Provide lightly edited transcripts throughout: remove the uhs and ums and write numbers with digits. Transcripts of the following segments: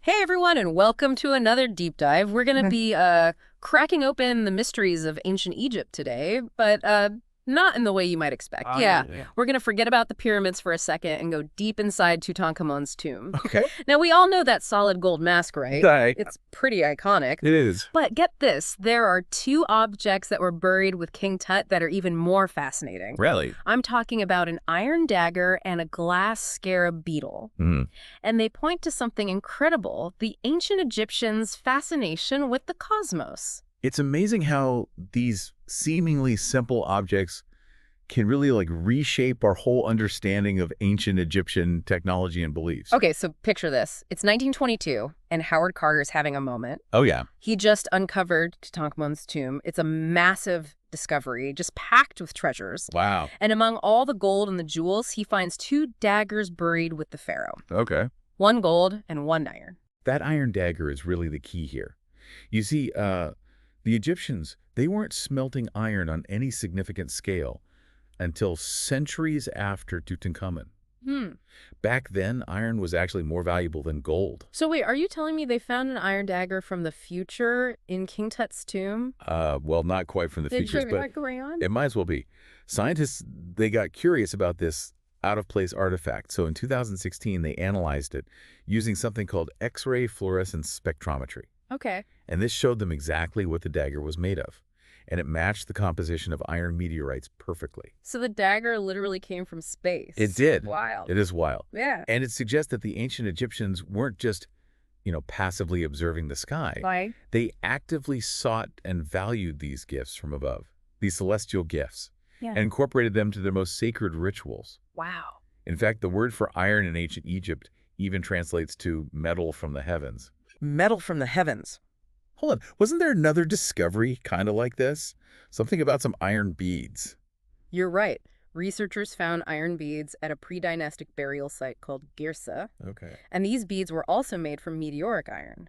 Hey everyone, and welcome to another deep dive. We're going to be cracking open the mysteries of ancient Egypt today, but not in the way you might expect. We're going to forget about the pyramids for a second and go deep inside Tutankhamun's tomb. Okay. Now, we all know that solid gold mask, right? It's pretty iconic. It is. But get this, there are two objects that were buried with King Tut that are even more fascinating. Really? I'm talking about an iron dagger and a glass scarab beetle. And they point to something incredible, the ancient Egyptians' fascination with the cosmos. It's amazing how these seemingly simple objects can really reshape our whole understanding of ancient Egyptian technology and beliefs. Okay, so picture this. It's 1922, and Howard Carter's having a moment. Oh, yeah. He just uncovered Tutankhamun's tomb. It's a massive discovery, just packed with treasures. Wow. And among all the gold and the jewels, he finds two daggers buried with the pharaoh. Okay. One gold and one iron. That iron dagger is really the key here. You see, the Egyptians, they weren't smelting iron on any significant scale until centuries after Tutankhamun. Back then, iron was actually more valuable than gold. So wait, are you telling me they found an iron dagger from the future in King Tut's tomb? Well, not quite from the futures, but it might as well be. Scientists, they got curious about this out-of-place artifact. So in 2016, they analyzed it using something called X-ray fluorescence spectrometry. Okay. And this showed them exactly what the dagger was made of. And it matched the composition of iron meteorites perfectly. So the dagger literally came from space. It did. Wild. It is wild. Yeah. And it suggests that the ancient Egyptians weren't just, passively observing the sky. Why? They actively sought and valued these gifts from above, these celestial gifts, and incorporated them to their most sacred rituals. Wow. In fact, the word for iron in ancient Egypt even translates to metal from the heavens. Metal from the heavens. Hold on, wasn't there another discovery kind of like this? Something about some iron beads. You're right. Researchers found iron beads at a pre-dynastic burial site called Girsa. Okay. And these beads were also made from meteoric iron.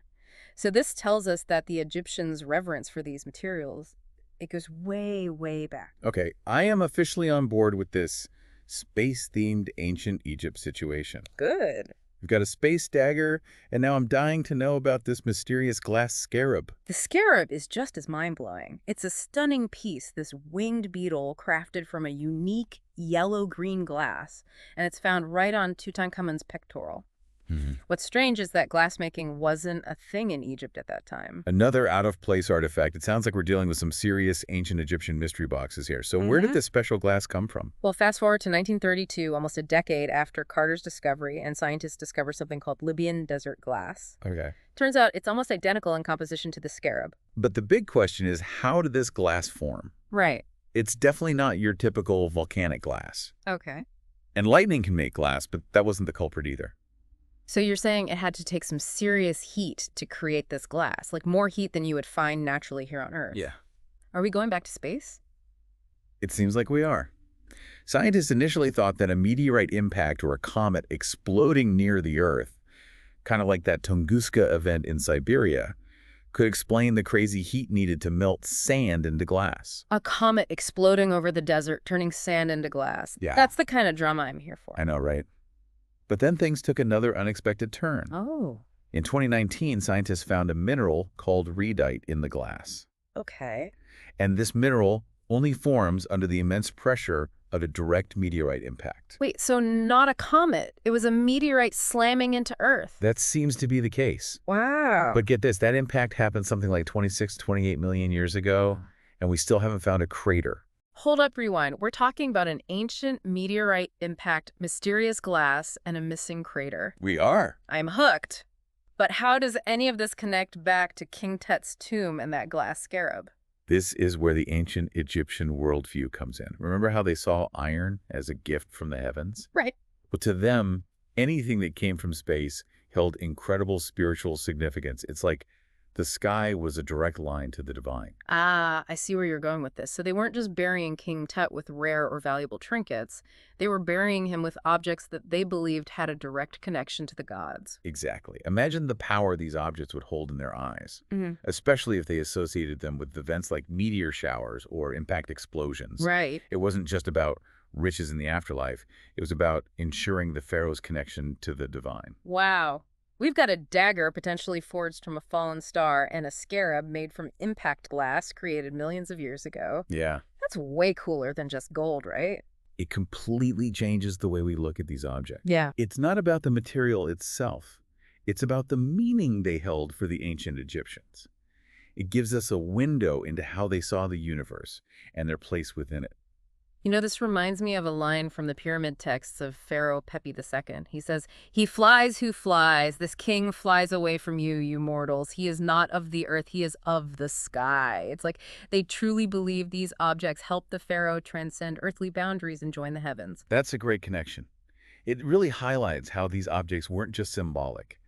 So this tells us that the Egyptians' reverence for these materials, it goes way, way back. Okay, I am officially on board with this space-themed ancient Egypt situation. Good. We've got a space dagger, and now I'm dying to know about this mysterious glass scarab. The scarab is just as mind-blowing. It's a stunning piece, this winged beetle crafted from a unique yellow-green glass, and it's found right on Tutankhamun's pectoral. What's strange is that glassmaking wasn't a thing in Egypt at that time. Another out-of-place artifact. It sounds like we're dealing with some serious ancient Egyptian mystery boxes here. So where did this special glass come from? Well, fast forward to 1932, almost a decade after Carter's discovery, and scientists discover something called Libyan Desert Glass. Okay. Turns out it's almost identical in composition to the scarab. But the big question is, how did this glass form? Right. It's definitely not your typical volcanic glass. Okay. And lightning can make glass, but that wasn't the culprit either. So you're saying it had to take some serious heat to create this glass, like more heat than you would find naturally here on Earth. Yeah. Are we going back to space? It seems like we are. Scientists initially thought that a meteorite impact or a comet exploding near the Earth, kind of like that Tunguska event in Siberia, could explain the crazy heat needed to melt sand into glass. A comet exploding over the desert, turning sand into glass. Yeah. That's the kind of drama I'm here for. I know, right? But then things took another unexpected turn. Oh. In 2019, scientists found a mineral called rhyolite in the glass. Okay. And this mineral only forms under the immense pressure of a direct meteorite impact. Wait, so not a comet. It was a meteorite slamming into Earth. That seems to be the case. Wow. But get this, that impact happened something like 26, 28 million years ago, and we still haven't found a crater. Hold up, rewind. We're talking about an ancient meteorite impact, mysterious glass, and a missing crater. We are. I'm hooked. But how does any of this connect back to King Tut's tomb and that glass scarab? This is where the ancient Egyptian worldview comes in. Remember how they saw iron as a gift from the heavens? Right. But to them, anything that came from space held incredible spiritual significance. It's like the sky was a direct line to the divine. Ah, I see where you're going with this. So they weren't just burying King Tut with rare or valuable trinkets. They were burying him with objects that they believed had a direct connection to the gods. Exactly. Imagine the power these objects would hold in their eyes, especially if they associated them with events like meteor showers or impact explosions. Right. It wasn't just about riches in the afterlife. It was about ensuring the pharaoh's connection to the divine. Wow. We've got a dagger potentially forged from a fallen star and a scarab made from impact glass created millions of years ago. Yeah. That's way cooler than just gold, right? It completely changes the way we look at these objects. Yeah. It's not about the material itself. It's about the meaning they held for the ancient Egyptians. It gives us a window into how they saw the universe and their place within it. You know, this reminds me of a line from the pyramid texts of Pharaoh Pepi II. He says, "He flies who flies. This king flies away from you, you mortals. He is not of the earth. He is of the sky." It's like they truly believe these objects help the pharaoh transcend earthly boundaries and join the heavens. That's a great connection. It really highlights how these objects weren't just symbolic.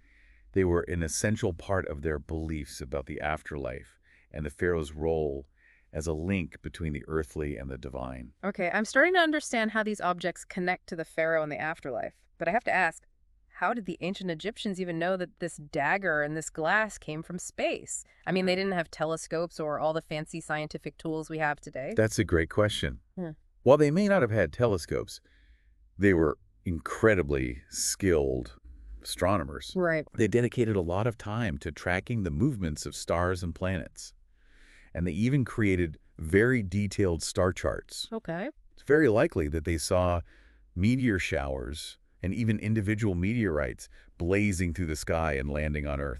They were an essential part of their beliefs about the afterlife and the pharaoh's role as a link between the earthly and the divine. Okay, I'm starting to understand how these objects connect to the pharaoh and the afterlife. But I have to ask, how did the ancient Egyptians even know that this dagger and this glass came from space? I mean, they didn't have telescopes or all the fancy scientific tools we have today. That's a great question. Hmm. While they may not have had telescopes, they were incredibly skilled astronomers. Right. They dedicated a lot of time to tracking the movements of stars and planets. And they even created very detailed star charts. Okay. It's very likely that they saw meteor showers and even individual meteorites blazing through the sky and landing on Earth.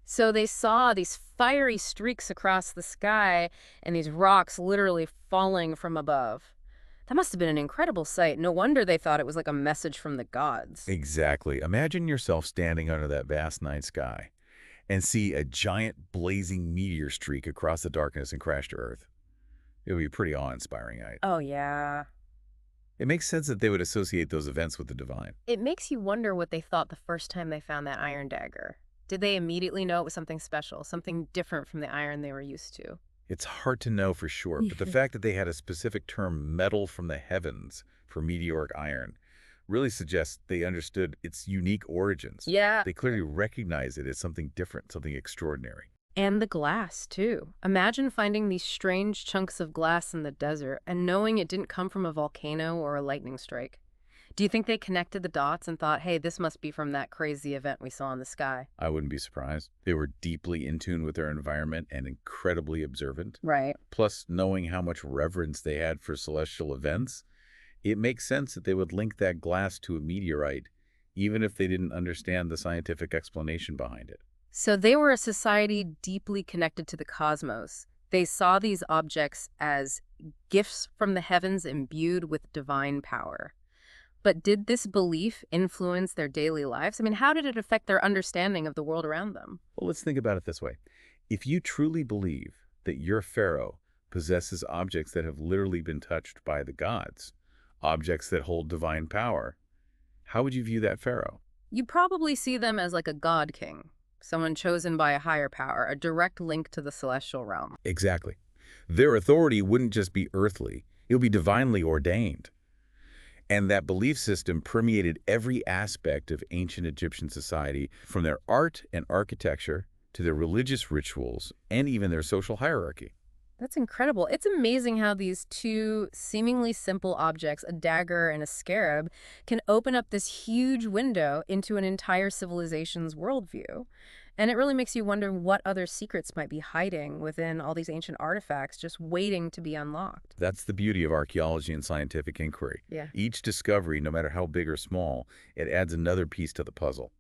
So they saw these fiery streaks across the sky and these rocks literally falling from above. That must have been an incredible sight. No wonder they thought it was like a message from the gods. Exactly. Imagine yourself standing under that vast night sky and see a giant blazing meteor streak across the darkness and crash to Earth. It would be pretty awe-inspiring, right? Oh, yeah. It makes sense that they would associate those events with the divine. It makes you wonder what they thought the first time they found that iron dagger. Did they immediately know it was something special, something different from the iron they were used to? It's hard to know for sure, but the fact that they had a specific term, metal from the heavens, for meteoric iron, really suggests they understood its unique origins. Yeah. They clearly recognize it as something different, something extraordinary. And the glass, too. Imagine finding these strange chunks of glass in the desert and knowing it didn't come from a volcano or a lightning strike. Do you think they connected the dots and thought, hey, this must be from that crazy event we saw in the sky? I wouldn't be surprised. They were deeply in tune with their environment and incredibly observant. Right. Plus, knowing how much reverence they had for celestial events, it makes sense that they would link that glass to a meteorite, even if they didn't understand the scientific explanation behind it. So they were a society deeply connected to the cosmos. They saw these objects as gifts from the heavens imbued with divine power. But did this belief influence their daily lives? I mean, how did it affect their understanding of the world around them? Well, let's think about it this way. If you truly believe that your pharaoh possesses objects that have literally been touched by the gods, objects that hold divine power, how would you view that pharaoh? You probably see them as like a god king, someone chosen by a higher power, a direct link to the celestial realm. Exactly. Their authority wouldn't just be earthly, it would be divinely ordained. And that belief system permeated every aspect of ancient Egyptian society, from their art and architecture to their religious rituals and even their social hierarchy. That's incredible. It's amazing how these two seemingly simple objects, a dagger and a scarab, can open up this huge window into an entire civilization's worldview. And it really makes you wonder what other secrets might be hiding within all these ancient artifacts just waiting to be unlocked. That's the beauty of archaeology and scientific inquiry. Yeah. Each discovery, no matter how big or small, it adds another piece to the puzzle,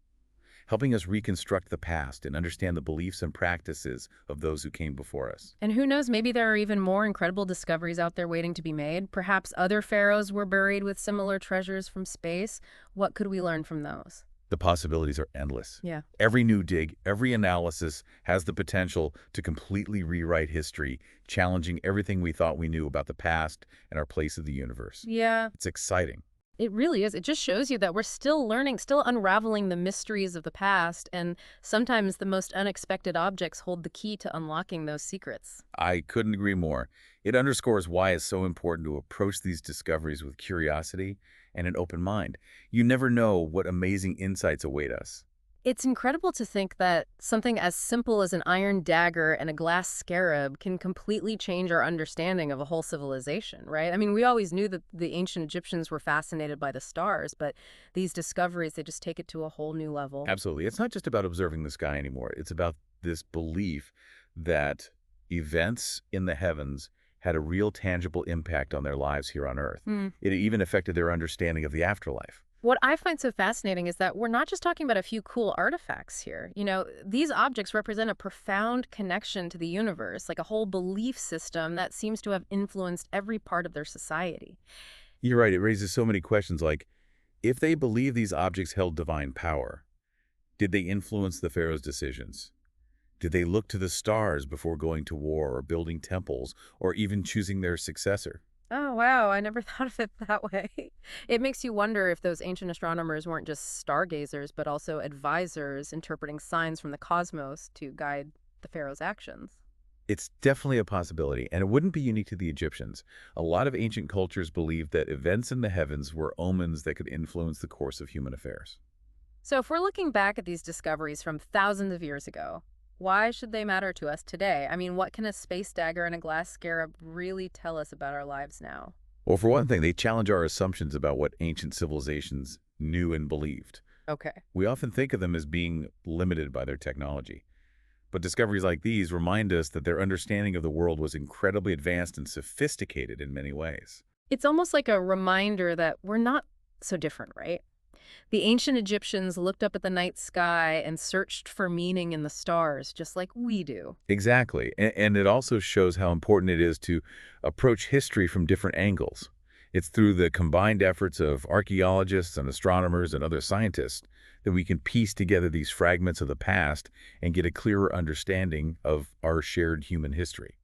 helping us reconstruct the past and understand the beliefs and practices of those who came before us. And who knows, maybe there are even more incredible discoveries out there waiting to be made. Perhaps other pharaohs were buried with similar treasures from space. What could we learn from those? The possibilities are endless. Yeah. Every new dig, every analysis has the potential to completely rewrite history, challenging everything we thought we knew about the past and our place in the universe. Yeah. It's exciting. It really is. It just shows you that we're still learning, still unraveling the mysteries of the past, and sometimes the most unexpected objects hold the key to unlocking those secrets. I couldn't agree more. It underscores why it's so important to approach these discoveries with curiosity and an open mind. You never know what amazing insights await us. It's incredible to think that something as simple as an iron dagger and a glass scarab can completely change our understanding of a whole civilization, right? I mean, we always knew that the ancient Egyptians were fascinated by the stars, but these discoveries, they just take it to a whole new level. Absolutely. It's not just about observing the sky anymore. It's about this belief that events in the heavens had a real tangible impact on their lives here on Earth. Hmm. It even affected their understanding of the afterlife. What I find so fascinating is that we're not just talking about a few cool artifacts here. These objects represent a profound connection to the universe, like a whole belief system that seems to have influenced every part of their society. You're right. It raises so many questions like, if they believe these objects held divine power, did they influence the pharaoh's decisions? Did they look to the stars before going to war or building temples or even choosing their successor? Oh, wow. I never thought of it that way. It makes you wonder if those ancient astronomers weren't just stargazers, but also advisors interpreting signs from the cosmos to guide the pharaoh's actions. It's definitely a possibility, and it wouldn't be unique to the Egyptians. A lot of ancient cultures believed that events in the heavens were omens that could influence the course of human affairs. So if we're looking back at these discoveries from thousands of years ago, why should they matter to us today? I mean, what can a space dagger and a glass scarab really tell us about our lives now? Well, for one thing, they challenge our assumptions about what ancient civilizations knew and believed. Okay. We often think of them as being limited by their technology. But discoveries like these remind us that their understanding of the world was incredibly advanced and sophisticated in many ways. It's almost like a reminder that we're not so different, right? The ancient Egyptians looked up at the night sky and searched for meaning in the stars, just like we do. Exactly. And it also shows how important it is to approach history from different angles. It's through the combined efforts of archaeologists and astronomers and other scientists that we can piece together these fragments of the past and get a clearer understanding of our shared human history.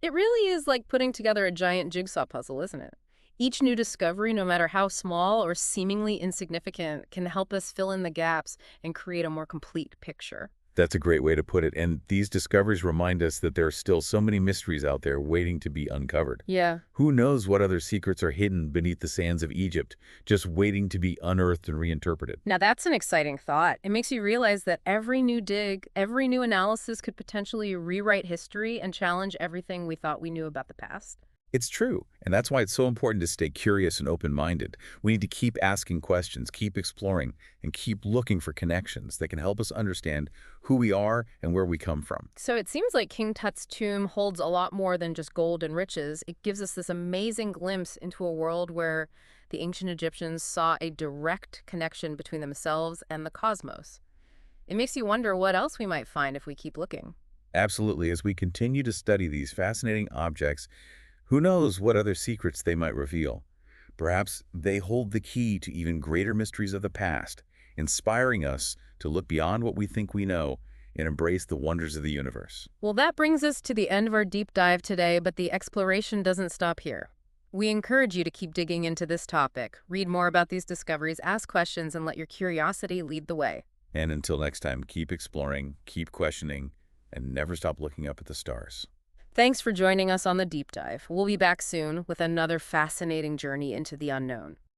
It really is like putting together a giant jigsaw puzzle, isn't it? Each new discovery, no matter how small or seemingly insignificant, can help us fill in the gaps and create a more complete picture. That's a great way to put it. And these discoveries remind us that there are still so many mysteries out there waiting to be uncovered. Yeah. Who knows what other secrets are hidden beneath the sands of Egypt, just waiting to be unearthed and reinterpreted. Now that's an exciting thought. It makes you realize that every new dig, every new analysis could potentially rewrite history and challenge everything we thought we knew about the past. It's true, and that's why it's so important to stay curious and open-minded. We need to keep asking questions, keep exploring, and keep looking for connections that can help us understand who we are and where we come from. So it seems like King Tut's tomb holds a lot more than just gold and riches. It gives us this amazing glimpse into a world where the ancient Egyptians saw a direct connection between themselves and the cosmos. It makes you wonder what else we might find if we keep looking. Absolutely, as we continue to study these fascinating objects, who knows what other secrets they might reveal? Perhaps they hold the key to even greater mysteries of the past, inspiring us to look beyond what we think we know and embrace the wonders of the universe. Well, that brings us to the end of our deep dive today, but the exploration doesn't stop here. We encourage you to keep digging into this topic, read more about these discoveries, ask questions, and let your curiosity lead the way. And until next time, keep exploring, keep questioning, and never stop looking up at the stars. Thanks for joining us on the deep dive. We'll be back soon with another fascinating journey into the unknown.